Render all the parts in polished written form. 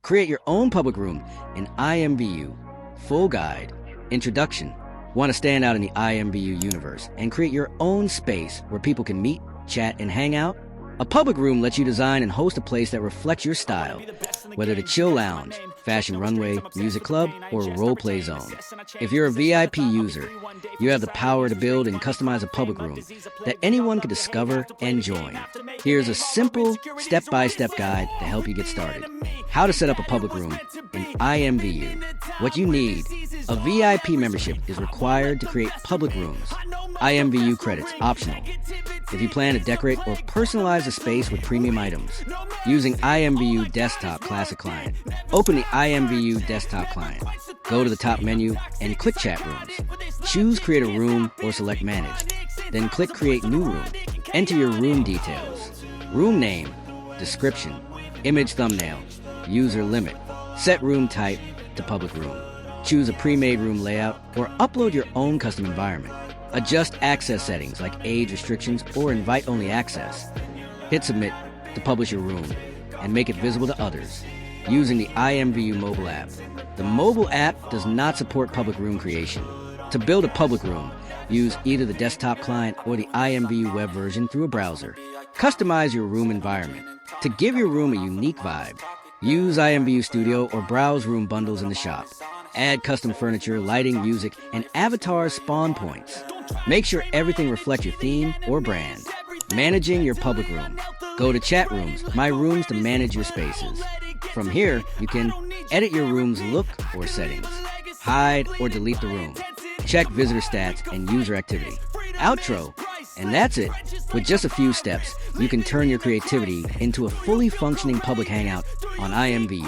Create your own public room in imvu. Full guide. Introduction. Want to stand out in the imvu universe and create your own space where people can meet, chat, and hang out? A public room lets you design and host a place that reflects your style, whether the chill lounge, fashion runway, music club, or role-play zone. If you're a VIP user, you have the power to build and customize a public room that anyone can discover and join. Here's a simple step-by-step guide to help you get started. How to set up a public room in imvu. What you need: a VIP membership is required to create public rooms. imvu credits optional. If you plan to decorate or personalize a space with premium items, using imvu Desktop Classic Client. Open the imvu Desktop Client. Go to the top menu and click Chat Rooms. Choose Create a Room or select Manage. Then click Create New Room. Enter your room details. Room name, description, image thumbnail, user limit. Set room type to public room. Choose a pre-made room layout or upload your own custom environment. Adjust access settings like age restrictions or invite-only access. Hit Submit to publish your room and make it visible to others using the imvu mobile app. The mobile app does not support public room creation. To build a public room, use either the desktop client or the imvu web version through a browser. Customize your room environment. To give your room a unique vibe, use imvu Studio or browse room bundles in the shop. Add custom furniture, lighting, music, and avatar spawn points. Make sure everything reflects your theme or brand. Managing your public room. Go to Chat Rooms, My Rooms, to manage your spaces. From here, you can edit your room's look or settings, hide or delete the room, check visitor stats and user activity. Outro. And that's it. With just a few steps, you can turn your creativity into a fully functioning public hangout on imvu.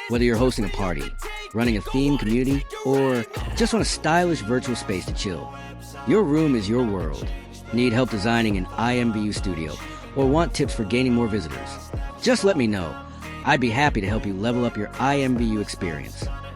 Whether you're hosting a party, running a themed community, or just want a stylish virtual space to chill, your room is your world. Need help designing an imvu Studio or want tips for gaining more visitors? Just let me know. I'd be happy to help you level up your imvu experience.